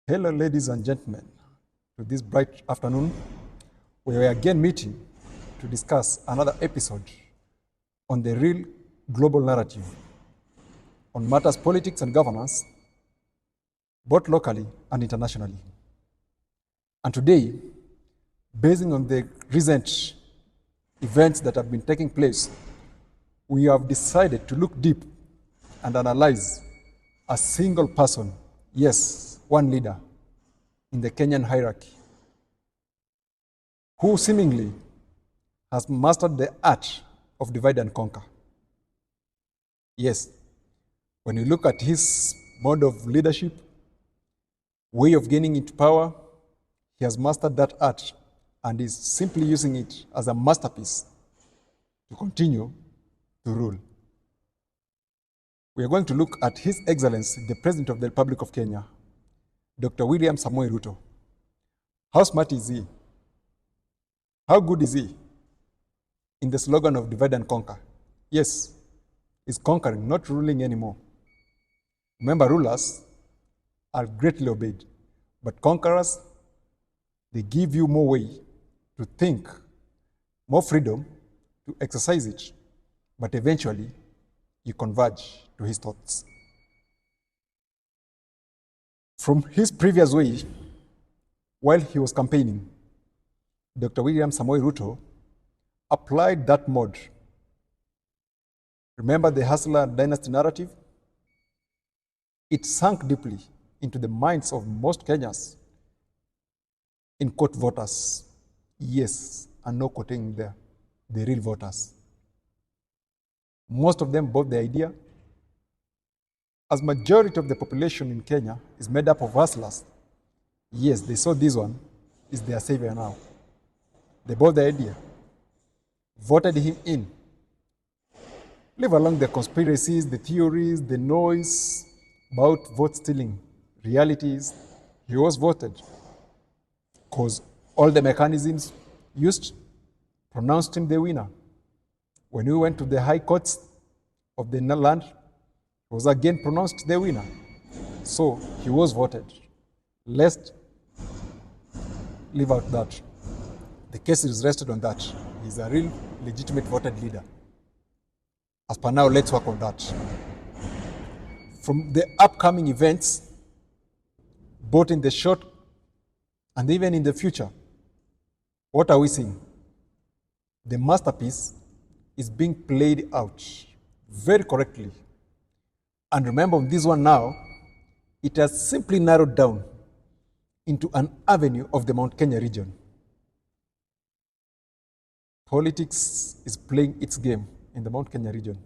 Hello, ladies and gentlemen. To this bright afternoon, we are again meeting to discuss another episode on the real global narrative on matters politics and governance, both locally and internationally. And today, based on the recent events that have been taking place, we have decided to look deep and analyze a single person, yes, one leader in the Kenyan hierarchy, who seemingly has mastered the art of divide and conquer. Yes, when you look at his mode of leadership, way of gaining into power, he has mastered that art and is simply using it as a masterpiece to continue to rule. We are going to look at His Excellency, the President of the Republic of Kenya, Dr. William Samoei Ruto. How smart is he? How good is he in the slogan of divide and conquer? Yes, he's conquering, not ruling anymore. Remember, rulers are greatly obeyed, but conquerors, they give you more way to think, more freedom to exercise it, but eventually you converge to his thoughts. From his previous way, while he was campaigning, Dr. William Samoei Ruto applied that mode. Remember the hustler dynasty narrative? It sank deeply into the minds of most Kenyans in quote voters. Yes, and no quoting there, the real voters. Most of them bought the idea, as majority of the population in Kenya is made up of hustlers. Yes, they saw this one is their savior now. They bought the idea, voted him in. Leave along the conspiracies, the theories, the noise about vote stealing. Reality is, he was voted because all the mechanisms used pronounced him the winner. When we went to the high courts of the land, he was again pronounced the winner. So he was voted. Let's leave out that. The case is rested on that. He's a real legitimate voted leader. As per now, let's work on that. From the upcoming events, both in the short and even in the future, what are we seeing? The masterpiece is being played out very correctly. And remember, on this one now, it has simply narrowed down into an avenue of the Mount Kenya region. Politics is playing its game in the Mount Kenya region.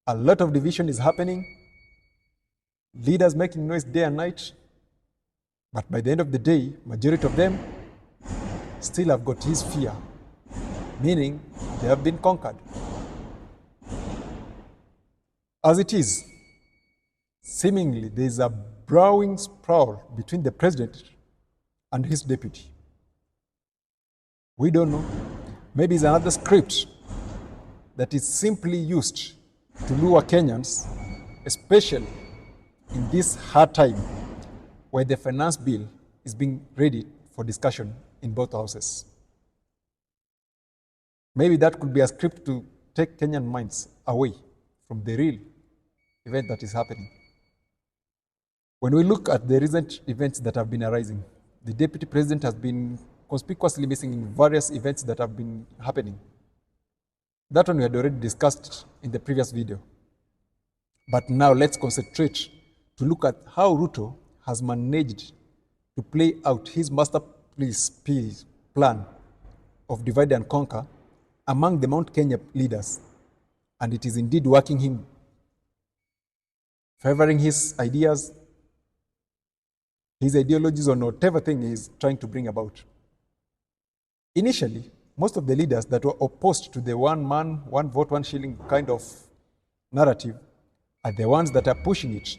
A lot of division is happening, leaders making noise day and night, but by the end of the day, majority of them still have got his fear, meaning they have been conquered. As it is, seemingly there is a brewing sprawl between the president and his deputy. We don't know. Maybe it's another script that is simply used to lure Kenyans, especially in this hard time where the finance bill is being ready for discussion in both houses. Maybe that could be a script to take Kenyan minds away from the real event that is happening. When we look at the recent events that have been arising, the deputy president has been conspicuously missing in various events that have been happening. That one we had already discussed in the previous video. But now let's concentrate to look at how Ruto has managed to play out his masterpiece plan of divide and conquer among the Mount Kenya leaders. And it is indeed working him, favoring his ideas, his ideologies on whatever thing he is trying to bring about. Initially, most of the leaders that were opposed to the one man, one vote, one shilling kind of narrative are the ones that are pushing it.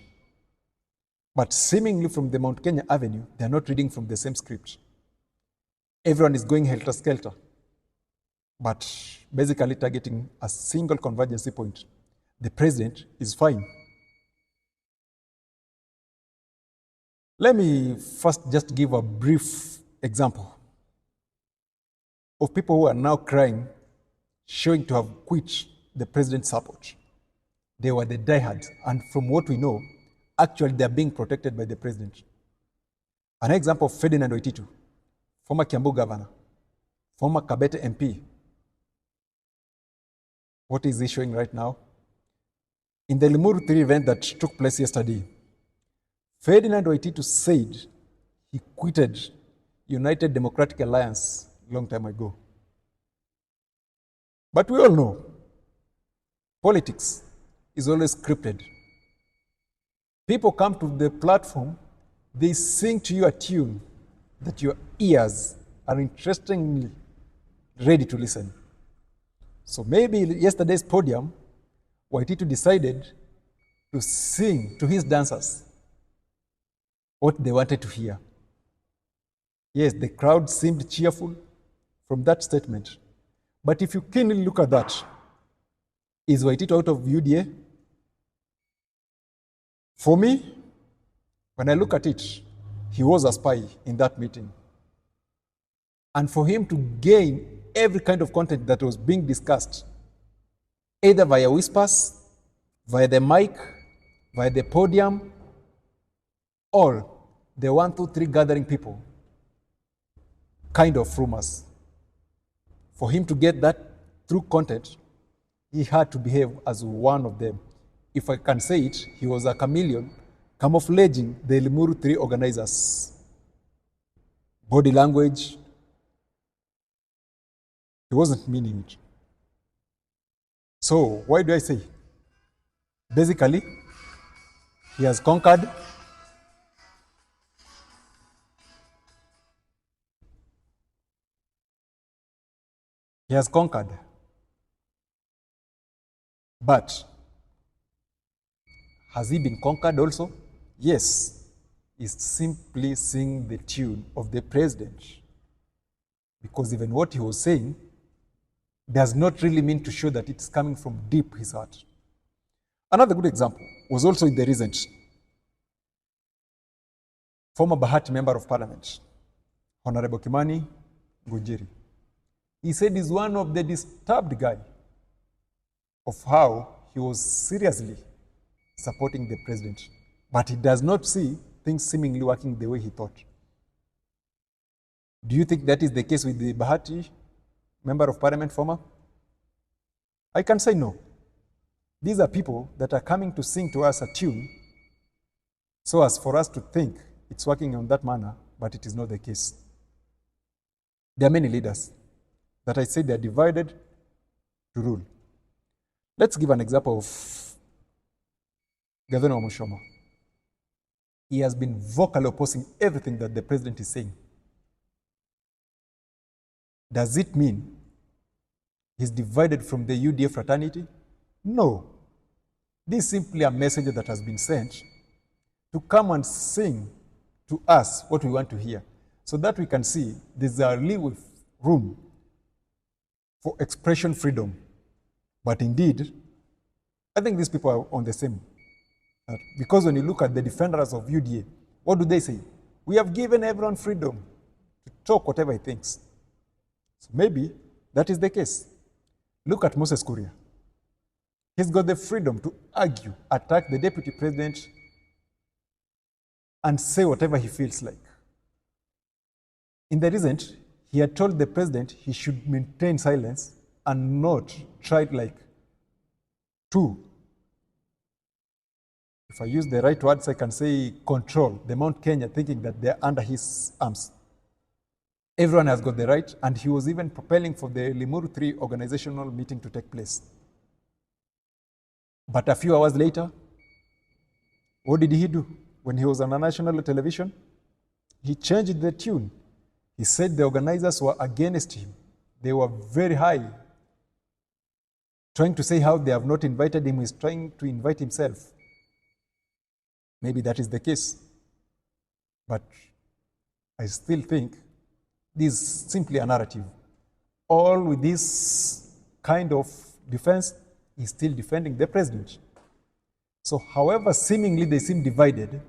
But seemingly from the Mount Kenya Avenue, they are not reading from the same script. Everyone is going helter-skelter, but basically targeting a single convergency point. The president is fine. Let me first just give a brief example of people who are now crying, showing to have quit the president's support. They were the diehards, and from what we know, actually they are being protected by the president. An example of Ferdinand Waititu, former Kiambu governor, former Kabete MP. What is he showing right now? In the Limuru 3 event that took place yesterday, Ferdinand Waititu said he quitted United Democratic Alliance a long time ago. But we all know politics is always scripted. People come to the platform, they sing to you a tune that your ears are interestingly ready to listen. So maybe yesterday's podium, Waititu decided to sing to his dancers what they wanted to hear. Yes, the crowd seemed cheerful from that statement. But if you keenly look at that, is Waititu out of UDA? For me, when I look at it, he was a spy in that meeting. And for him to gain every kind of content that was being discussed, either via whispers, via the mic, via the podium, or the 1, 2, 3 gathering people, kind of rumors. For him to get that through content, he had to behave as one of them. If I can say it, he was a chameleon camouflaging the Limuru 3 organizers. Body language, he wasn't meaning it. So why do I say? Basically, he has conquered. He has conquered. But has he been conquered also? Yes. He's simply singing the tune of the president. Because even what he was saying does not really mean to show that it's coming from deep his heart. Another good example was also in the recent former Bahati Member of Parliament, Honorable Kimani Ngunjiri. He said he's one of the disturbed guy of how he was seriously supporting the president, but he does not see things seemingly working the way he thought. Do you think that is the case with the Bahati Member of Parliament former? I can say no. These are people that are coming to sing to us a tune so as for us to think it's working on that manner, but it is not the case. There are many leaders that I say they are divided to rule. Let's give an example of Governor Mushomo. He has been vocally opposing everything that the president is saying. Does it mean he's divided from the UDA fraternity? No. This is simply a message that has been sent to come and sing to us what we want to hear, so that we can see there's a little room for expression freedom. But indeed, I think these people are on the same. Because when you look at the defenders of UDA, what do they say? We have given everyone freedom to talk whatever he thinks. So maybe that is the case. Look at Moses Kuria. He's got the freedom to argue, attack the deputy president, and say whatever he feels like. In the recent, he had told the president he should maintain silence and not try to, if I use the right words, I can say control the Mount Kenya, thinking that they're under his arms. Everyone has got the right, and he was even propelling for the Limuru 3 organizational meeting to take place. But a few hours later, what did he do? When he was on a national television, he changed the tune. He said the organizers were against him. They were very high, trying to say how they have not invited him. He's trying to invite himself. Maybe that is the case. But I still think this is simply a narrative. All with this kind of defense is still defending the president. So however seemingly they seem divided,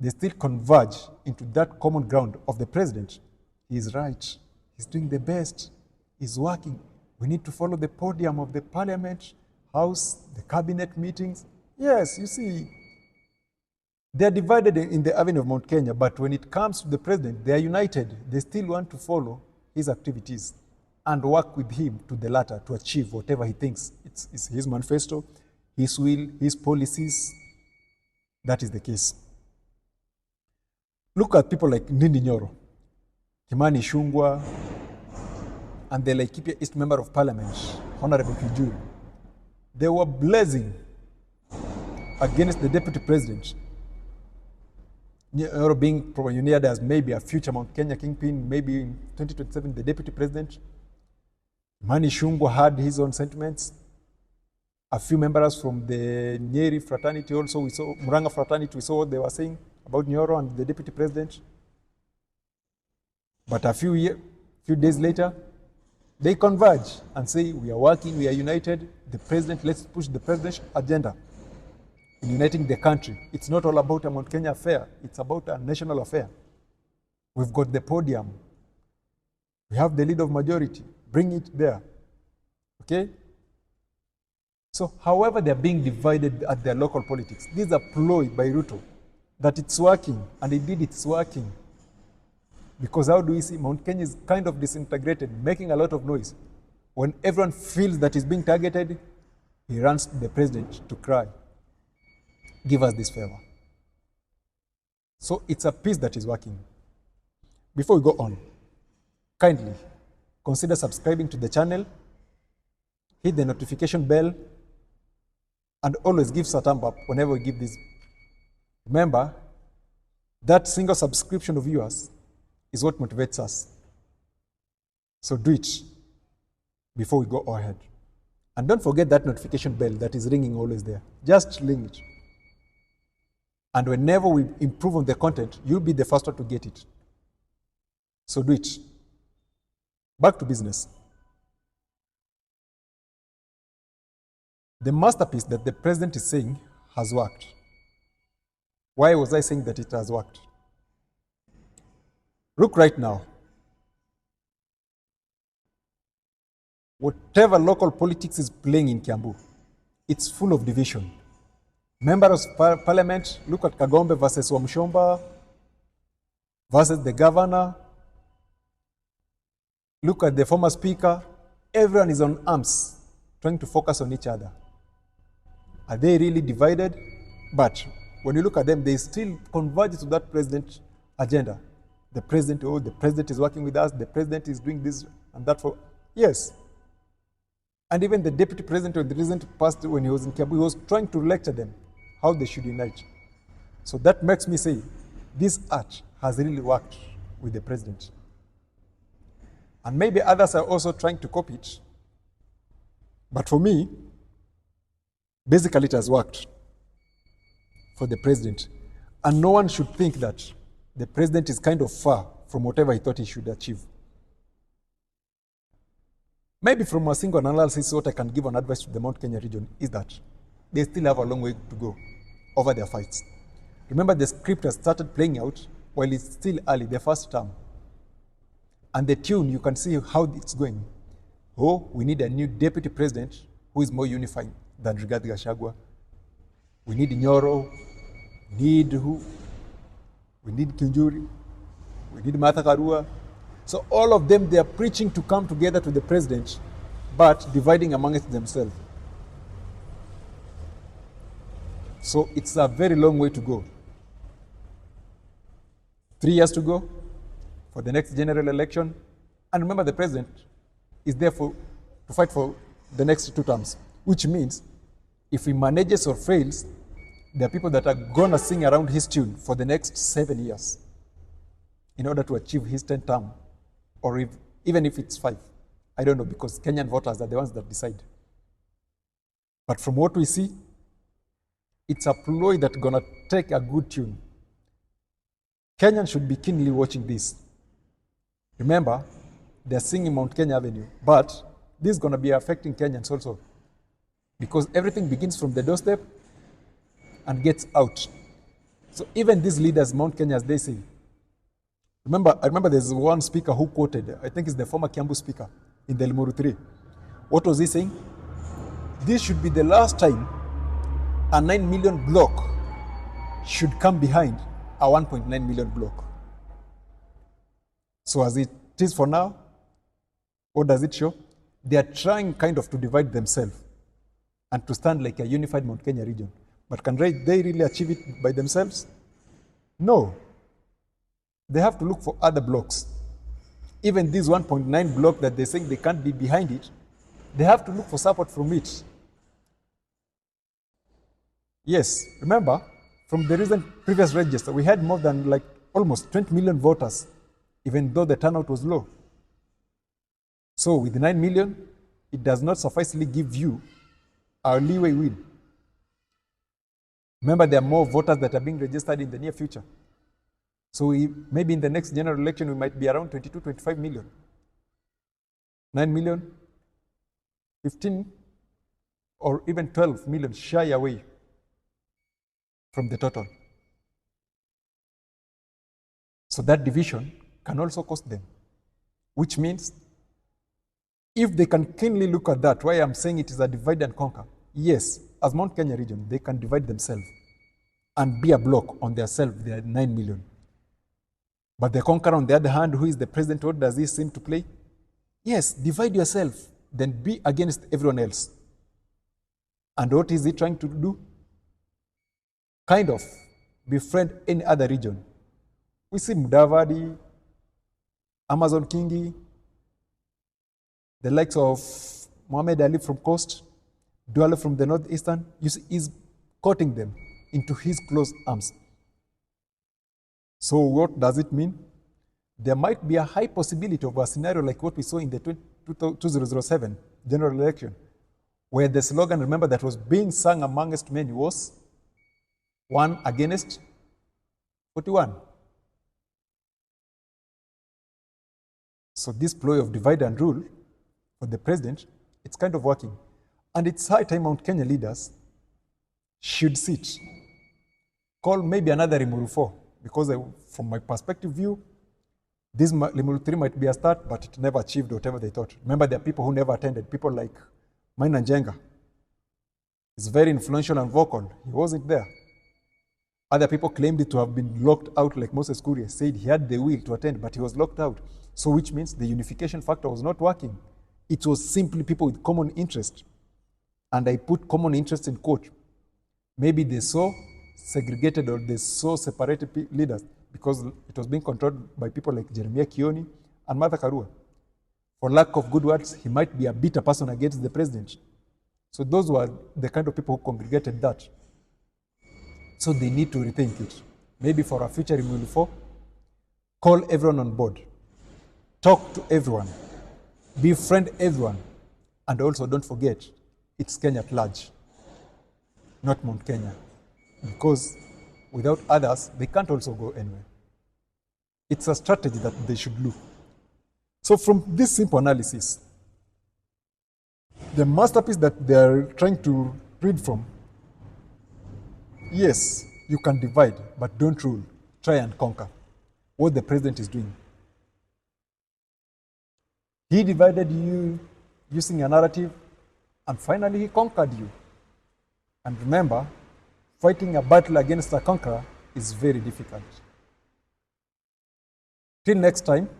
they still converge into that common ground of the president. He is right. He's doing the best. He's working. We need to follow the podium of the parliament, house, the cabinet meetings. Yes, you see, they are divided in the avenue of Mount Kenya, but when it comes to the president, they are united. They still want to follow his activities and work with him to the latter to achieve whatever he thinks. It's his manifesto, his will, his policies. That is the case. Look at people like Ndindi Nyoro, Kimani Ichung'wah, and the Laikipia East Member of Parliament, Honorable Kijuru. They were blazing against the deputy president. Nyoro being pioneered as maybe a future Mount Kenya kingpin, maybe in 2027, the deputy president. Kimani Ichung'wah had his own sentiments. A few members from the Nyeri fraternity also, we saw, Muranga fraternity, we saw what they were saying about Nyoro and the deputy president. But a few days later, they converge and say, we are working, we are united. The president, let's push the presidential agenda in uniting the country. It's not all about a Mount Kenya affair. It's about a national affair. We've got the podium. We have the lead of majority. Bring it there. Okay? So, however they're being divided at their local politics, these are ploy by Ruto that it's working, and indeed it's working. Because how do we see Mount Kenya is kind of disintegrated, making a lot of noise. When everyone feels that he's being targeted, he runs to the president to cry, give us this favor. So it's a piece that is working. Before we go on, kindly consider subscribing to the channel, hit the notification bell, and always give us a thumb up whenever we give this. Remember, that single subscription of yours is what motivates us. So do it before we go ahead. And don't forget that notification bell that is ringing always there. Just ring it. And whenever we improve on the content, you'll be the first one to get it. So do it. Back to business. The masterpiece that the president is saying has worked. Why was I saying that it has worked? Look right now. Whatever local politics is playing in Kiambu, it's full of division. Members of parliament, look at Kagombe versus Wamshomba versus the governor. Look at the former speaker. Everyone is on arms, trying to focus on each other. Are they really divided? But when you look at them, they still converge to that president agenda. The president is working with us, the president is doing this and that for, yes. And even the deputy president of the recent past, when he was in Kiambu, he was trying to lecture them how they should unite. So that makes me say, this art has really worked with the president. And maybe others are also trying to copy it. But for me, basically it has worked for the president. And no one should think that the president is kind of far from whatever he thought he should achieve. Maybe from a single analysis, what I can give an advice to the Mount Kenya region is that they still have a long way to go over their fights. Remember, the script has started playing out while it's still early, the first term. And the tune, you can see how it's going. Oh, we need a new deputy president who is more unifying than Rigathi Gachagua. We need Nyoro. We need who? We need Kinjuri. We need Martha Karua. So all of them, they are preaching to come together to the president, but dividing amongst themselves. So it's a very long way to go. 3 years to go for the next general election. And remember, the president is there to fight for the next 2 terms, which means if he manages or fails, there are people that are going to sing around his tune for the next 7 years in order to achieve his 10th term, or even if it's 5. I don't know, because Kenyan voters are the ones that decide. But from what we see, it's a ploy that's going to take a good tune. Kenyans should be keenly watching this. Remember, they're singing Mount Kenya Avenue, but this is going to be affecting Kenyans also, because everything begins from the doorstep and gets out. So even these leaders, Mount Kenya, as they say, I remember there's one speaker who quoted, I think it's the former Kiambu speaker in the Limuru 3. What was he saying? This should be the last time a 9 million block should come behind a 1.9 million block. So as it is for now, what does it show? They are trying kind of to divide themselves and to stand like a unified Mount Kenya region. But can they really achieve it by themselves? No. They have to look for other blocks. Even this 1.9 block that they're saying they can't be behind it, they have to look for support from it. Yes, remember, from the recent previous register, we had more than like almost 20 million voters, even though the turnout was low. So with 9 million, it does not sufficiently give you a leeway win. Remember, there are more voters that are being registered in the near future. So maybe in the next general election, we might be around 22, 25 million. 9 million, 15, or even 12 million shy away from the total. So that division can also cost them, which means if they can keenly look at that, why I'm saying it is a divide and conquer. Yes, as Mount Kenya region, they can divide themselves and be a block on themselves, they are 9 million. But the conqueror, on the other hand, who is the president, what does he seem to play? Yes, divide yourself, then be against everyone else. And what is he trying to do? Kind of befriend any other region. We see Mudavadi, Amazon Kingi, the likes of Muhammad Ali from Coast, Duale from the Northeastern. You see, he's courting them into his close arms. So what does it mean? There might be a high possibility of a scenario like what we saw in the 2007 general election, where the slogan, remember, that was being sung amongst many was 1 against 41. So this ploy of divide and rule for the president, it's kind of working. And it's high time Mount Kenya leaders should sit, call maybe another Limuru 4, because from my perspective view, this Limuru 3 might be a start, but it never achieved whatever they thought. Remember, there are people who never attended, people like Maina Njenga. He's very influential and vocal. He wasn't there. Other people claimed it to have been locked out, like Moses Kuria said he had the will to attend, but he was locked out. So which means the unification factor was not working. It was simply people with common interest. And I put common interest in quote. Maybe they saw segregated or they saw separated leaders because it was being controlled by people like Jeremiah Kioni and Martha Karua. For lack of good words, he might be a bitter person against the president. So those were the kind of people who congregated that. So they need to rethink it. Maybe for a future Limuru 4, call everyone on board. Talk to everyone. Befriend everyone. And also don't forget, it's Kenya at large, not Mount Kenya. Because without others, they can't also go anywhere. It's a strategy that they should look. So from this simple analysis, the masterpiece that they're trying to read from, yes, you can divide, but don't rule. Try and conquer. What the president is doing. He divided you using a narrative, and finally he conquered you. And remember, fighting a battle against a conqueror is very difficult. Till next time,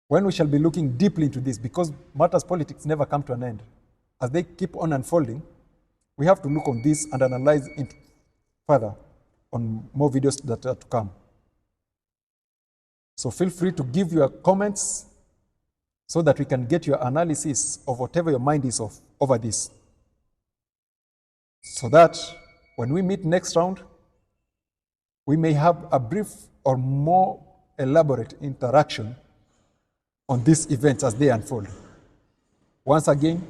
when we shall be looking deeply into this, because matters politics never come to an end. As they keep on unfolding, we have to look on this and analyze it further on more videos that are to come. So feel free to give your comments so that we can get your analysis of whatever your mind is of over this. So that when we meet next round, we may have a brief or more elaborate interaction on these events as they unfold. Once again,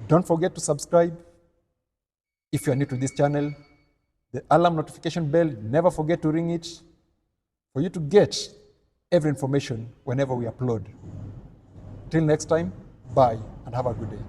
don't forget to subscribe. If you are new to this channel, the alarm notification bell, never forget to ring it for you to get every information whenever we upload. Till next time, bye and have a good day.